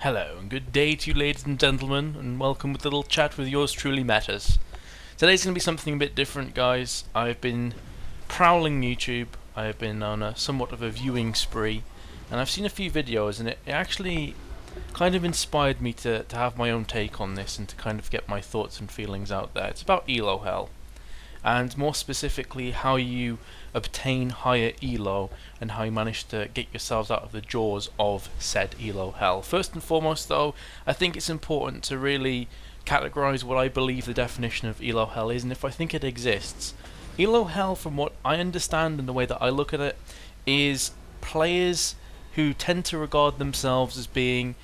Hello, and good day to you ladies and gentlemen, and welcome with a little chat with yours truly Matters. Today's going to be something a bit different, guys. I've been prowling YouTube, I've been on a somewhat of a viewing spree, and I've seen a few videos, and it actually kind of inspired me to have my own take on this, and to kind of get my thoughts and feelings out there. It's about Elo Hell, and more specifically how you obtain higher Elo and how you manage to get yourselves out of the jaws of said Elo Hell. First and foremost though, I think it's important to really categorize what I believe the definition of Elo Hell is, and if I think it exists. Elo Hell, from what I understand and the way that I look at it, is players who tend to regard themselves as being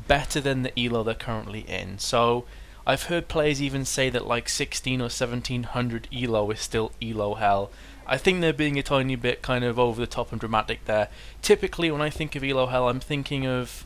better than the Elo they're currently in. So I've heard players even say that like 16 or 1700 Elo is still Elo Hell. I think they're being a tiny bit kind of over the top and dramatic there. Typically when I think of Elo Hell, I'm thinking of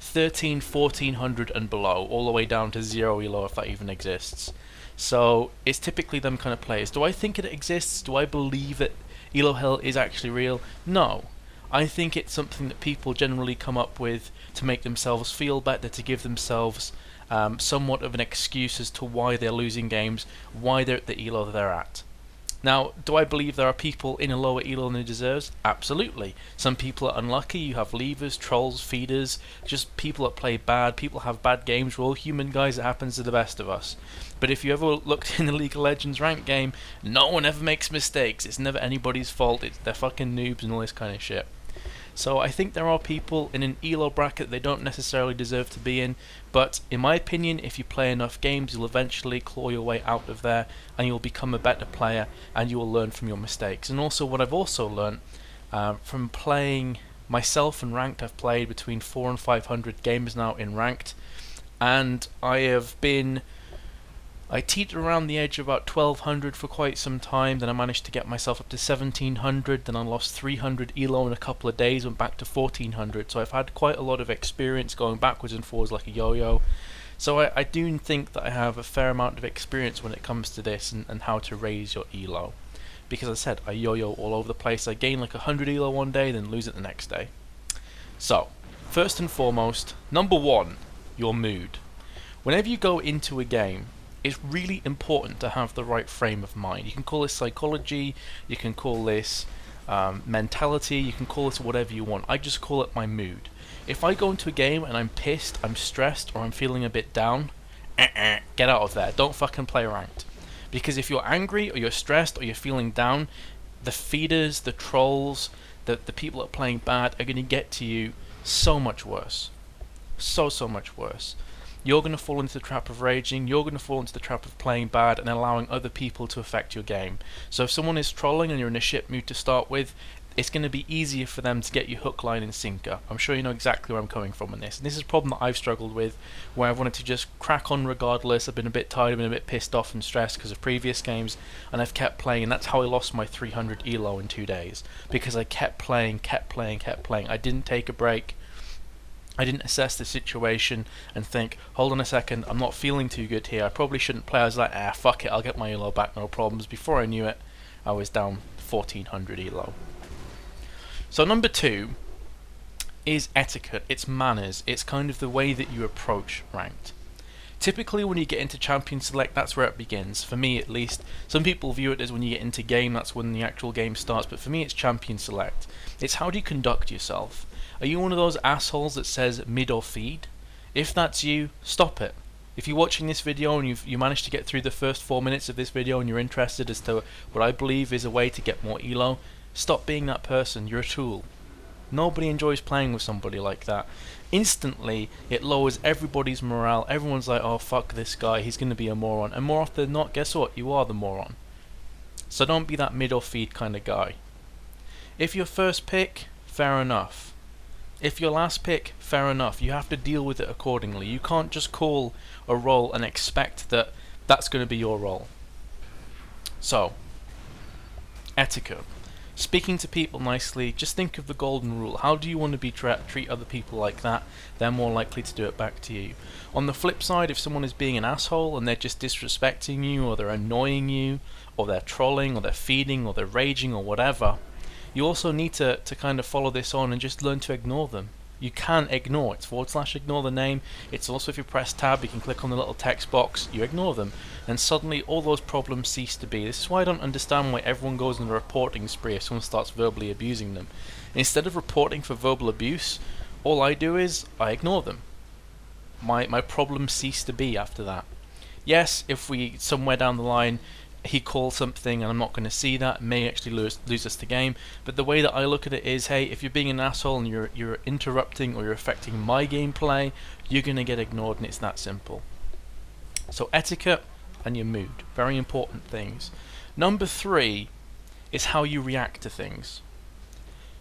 13, 1400 and below, all the way down to 0 Elo if that even exists. So it's typically them kind of players. Do I think it exists? Do I believe that Elo Hell is actually real? No. I think it's something that people generally come up with to make themselves feel better, to give themselves somewhat of an excuse as to why they're losing games, why they're at the Elo they're at. Now, do I believe there are people in a lower Elo than they deserve? Absolutely. Some people are unlucky, you have leavers, trolls, feeders, just people that play bad, people have bad games, we're all human, guys, it happens to the best of us. But if you ever looked in the League of Legends ranked game, no one ever makes mistakes, it's never anybody's fault, they're fucking noobs and all this kind of shit. So I think there are people in an Elo bracket they don't necessarily deserve to be in, but in my opinion, if you play enough games, you'll eventually claw your way out of there, and you'll become a better player, and you will learn from your mistakes. And also, what I've also learned from playing myself in ranked, I've played between 400 and 500 games now in ranked, and I teetered around the edge of about 1200 for quite some time, then I managed to get myself up to 1700, then I lost 300 Elo in a couple of days, went back to 1400, so I've had quite a lot of experience going backwards and forwards like a yo-yo. So I do think that I have a fair amount of experience when it comes to this and how to raise your Elo. Because as I said, I yo-yo all over the place, I gain like 100 Elo one day, then lose it the next day. So, first and foremost, number one, your mood. Whenever you go into a game, it's really important to have the right frame of mind. You can call this psychology, you can call this mentality, you can call this whatever you want. I just call it my mood. If I go into a game and I'm pissed, I'm stressed, or I'm feeling a bit down, get out of there. Don't fucking play ranked. Because if you're angry, or you're stressed, or you're feeling down, the feeders, the trolls, the people that are playing bad are going to get to you so much worse. So much worse. You're going to fall into the trap of raging, you're going to fall into the trap of playing bad and allowing other people to affect your game. So if someone is trolling and you're in a shit mood to start with, it's going to be easier for them to get you hook, line and sinker. I'm sure you know exactly where I'm coming from in this. And this is a problem that I've struggled with, where I've wanted to just crack on regardless. I've been a bit tired, I've been a bit pissed off and stressed because of previous games, and I've kept playing, and that's how I lost my 300 Elo in 2 days. Because I kept playing. I didn't take a break. I didn't assess the situation and think, hold on a second, I'm not feeling too good here, I probably shouldn't play. I was like, fuck it, I'll get my Elo back, no problems. Before I knew it, I was down 1400 Elo. So number two is etiquette, it's manners, it's kind of the way that you approach ranked. Typically when you get into Champion Select, that's where it begins, for me at least. Some people view it as when you get into game, that's when the actual game starts, but for me it's Champion Select. It's how do you conduct yourself. Are you one of those assholes that says mid or feed? If that's you, stop it. If you're watching this video and you managed to get through the first 4 minutes of this video and you're interested as to what I believe is a way to get more Elo, stop being that person, you're a tool. Nobody enjoys playing with somebody like that. Instantly, it lowers everybody's morale, everyone's like, oh fuck this guy, he's going to be a moron, and more often than not, guess what, you are the moron. So don't be that mid or feed kind of guy. If you're first pick, fair enough. If your last pick, fair enough, you have to deal with it accordingly. You can't just call a role and expect that that's going to be your role. So, etiquette. Speaking to people nicely, just think of the golden rule. How do you want to be treat other people like that? They're more likely to do it back to you. On the flip side, if someone is being an asshole and they're just disrespecting you, or they're annoying you, or they're trolling, or they're feeding, or they're raging, or whatever, you also need to kind of follow this on and just learn to ignore them. You can ignore. It's / ignore the name. It's also, if you press tab, you can click on the little text box, you ignore them, and suddenly all those problems cease to be. This is why I don't understand why everyone goes on a reporting spree if someone starts verbally abusing them. Instead of reporting for verbal abuse, all I do is I ignore them. My problems cease to be after that. Yes, if we somewhere down the line he calls something and I'm not going to see that, it may actually lose us the game, but the way that I look at it is, hey, if you're being an asshole and you're interrupting or you're affecting my gameplay, you're going to get ignored, and it's that simple. So etiquette and your mood, very important things. Number 3 is how you react to things.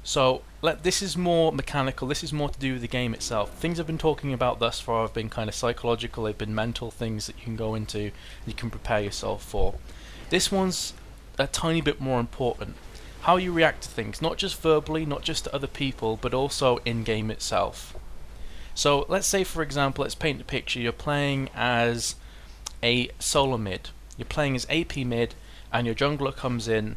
So this is more mechanical, this is more to do with the game itself. Things I've been talking about thus far have been kind of psychological, they've been mental things that you can go into and you can prepare yourself for. This one's a tiny bit more important. How you react to things, not just verbally, not just to other people, but also in-game itself. So let's say, for example, let's paint a picture. You're playing as a solo mid. You're playing as AP mid, and your jungler comes in,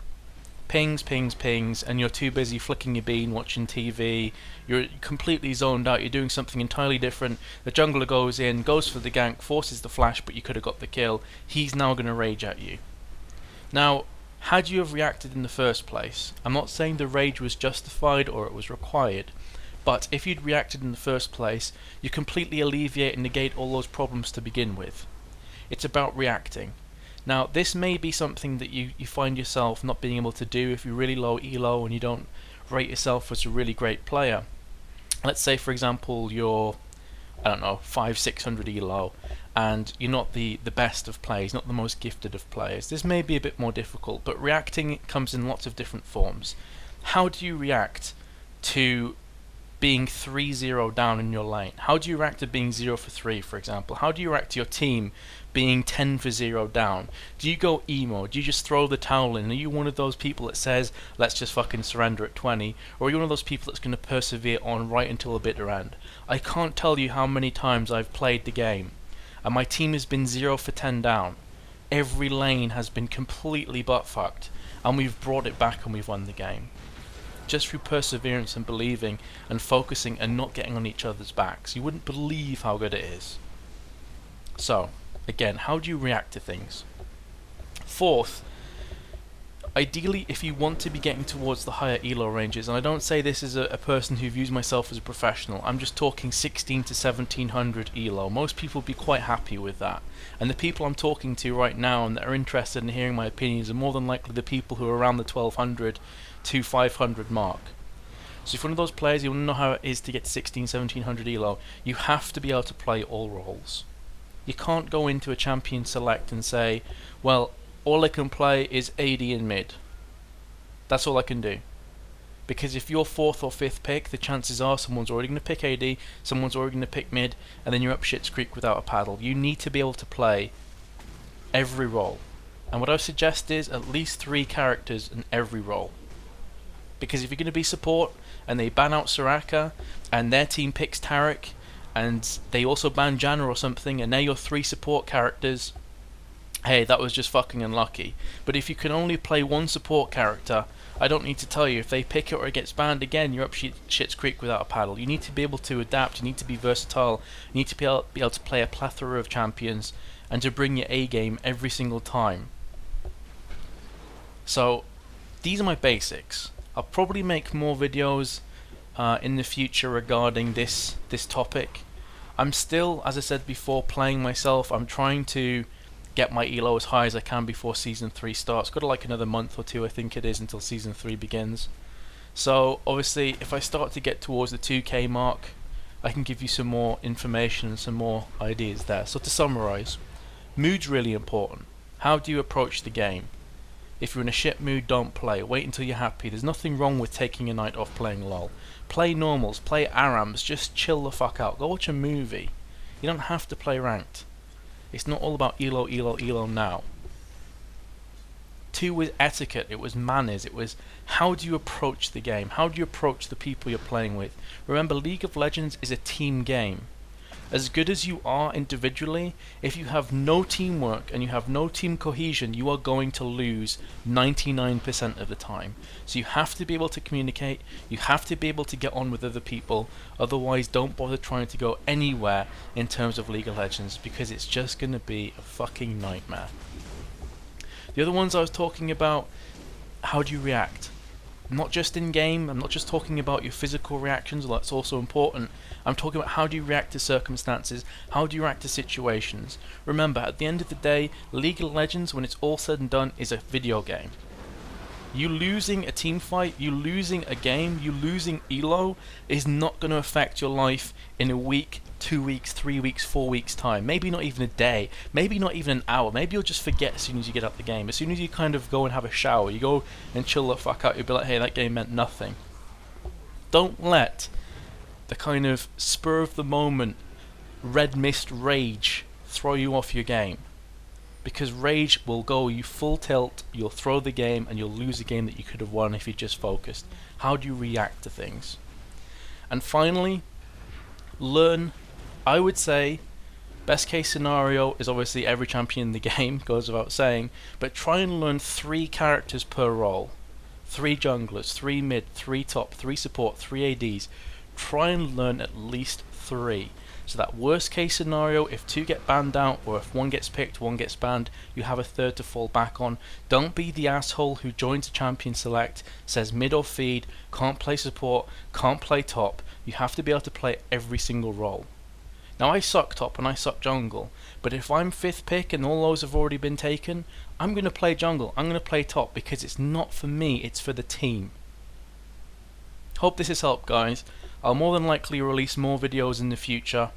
pings, and you're too busy flicking your bean, watching TV, you're completely zoned out, you're doing something entirely different. The jungler goes in, goes for the gank, forces the flash, but you could have got the kill. He's now going to rage at you. Now, had you have reacted in the first place, I'm not saying the rage was justified or it was required, but if you'd reacted in the first place, you completely alleviate and negate all those problems to begin with. It's about reacting. Now, this may be something that you find yourself not being able to do if you're really low elo and you don't rate yourself as a really great player. Let's say, for example, you're, I don't know, 500-600 elo, and you're not the best of players, not the most gifted of players. This may be a bit more difficult, but reacting comes in lots of different forms. How do you react to being 3-0 down in your lane? How do you react to being 0 for 3, for example? How do you react to your team being 10 for 0 down? Do you go emo? Do you just throw the towel in? Are you one of those people that says, let's just fucking surrender at 20? Or are you one of those people that's going to persevere on right until the bitter end? I can't tell you how many times I've played the game and my team has been 0 for 10 down. Every lane has been completely butt-fucked, and we've brought it back and we've won the game. Just through perseverance and believing and focusing and not getting on each other's backs. You wouldn't believe how good it is. So, again, how do you react to things? Fourth, ideally, if you want to be getting towards the higher elo ranges, and I don't say this as a person who views myself as a professional, I'm just talking 16 to 1700 elo. Most people would be quite happy with that. And the people I'm talking to right now and that are interested in hearing my opinions are more than likely the people who are around the 1200 to 500 mark. So if you're one of those players, you want to know how it is to get 1700 elo, you have to be able to play all roles. You can't go into a champion select and say, well, all I can play is AD in mid. That's all I can do. Because if you're 4th or 5th pick, the chances are someone's already going to pick AD, someone's already going to pick mid, and then you're up shit's creek without a paddle. You need to be able to play every role. And what I suggest is at least 3 characters in every role. Because if you're going to be support, and they ban out Soraka, and their team picks Taric, and they also ban Janna or something, and now you're 3 support characters, hey, that was just fucking unlucky. But if you can only play 1 support character, I don't need to tell you, if they pick it or it gets banned again, you're up shit's creek without a paddle. You need to be able to adapt, you need to be versatile, you need to be able to play a plethora of champions, and to bring your A game every single time. So, these are my basics. I'll probably make more videos in the future regarding this topic. I'm still, as I said before, playing myself. I'm trying to get my elo as high as I can before Season 3 starts. Got like another month or 2, I think it is, until Season 3 begins. So, obviously, if I start to get towards the 2k mark, I can give you some more information and some more ideas there. So to summarise, mood's really important. How do you approach the game? If you're in a shit mood, don't play. Wait until you're happy. There's nothing wrong with taking a night off playing LoL. Play normals, play ARAMs, just chill the fuck out. Go watch a movie. You don't have to play ranked. It's not all about elo now. 2 was etiquette, it was manners, it was how do you approach the game? How do you approach the people you're playing with? Remember, League of Legends is a team game. As good as you are individually, if you have no teamwork and you have no team cohesion, you are going to lose 99% of the time. So you have to be able to communicate, you have to be able to get on with other people, otherwise don't bother trying to go anywhere in terms of League of Legends, because it's just going to be a fucking nightmare. The other ones I was talking about, how do you react? Not just in game, I'm not just talking about your physical reactions, although that's also important. I'm talking about how do you react to circumstances, how do you react to situations. Remember, at the end of the day, League of Legends, when it's all said and done, is a video game. You losing a team fight, you losing a game, you losing Elo is not going to affect your life in a week, 2 weeks, 3 weeks, 4 weeks time. Maybe not even a day, maybe not even an hour. Maybe you'll just forget as soon as you get out the game. As soon as you kind of go and have a shower, you go and chill the fuck out, you'll be like, hey, that game meant nothing. Don't let the kind of spur of the moment red mist rage throw you off your game. Because rage will go you full tilt, you'll throw the game, and you'll lose a game that you could have won if you just focused. How do you react to things? And finally, learn. I would say best case scenario is obviously every champion in the game, goes without saying, but try and learn 3 characters per role. 3 junglers, 3 mid, 3 top, 3 support, 3 ADs. Try and learn at least 3. So that worst case scenario, if 2 get banned out, or if 1 gets picked, 1 gets banned, you have a 3rd to fall back on. Don't be the asshole who joins a champion select, says mid or feed, can't play support, can't play top. You have to be able to play every single role. Now I suck top and I suck jungle, but if I'm 5th pick and all those have already been taken, I'm going to play jungle, I'm going to play top, because it's not for me, it's for the team. Hope this has helped, guys. I'll more than likely release more videos in the future.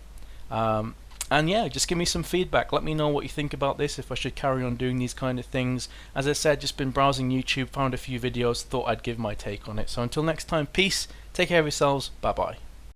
And yeah, just give me some feedback. Let me know what you think about this, if I should carry on doing these kind of things. As I said, just been browsing YouTube, found a few videos, thought I'd give my take on it. So until next time, peace, take care of yourselves, bye bye.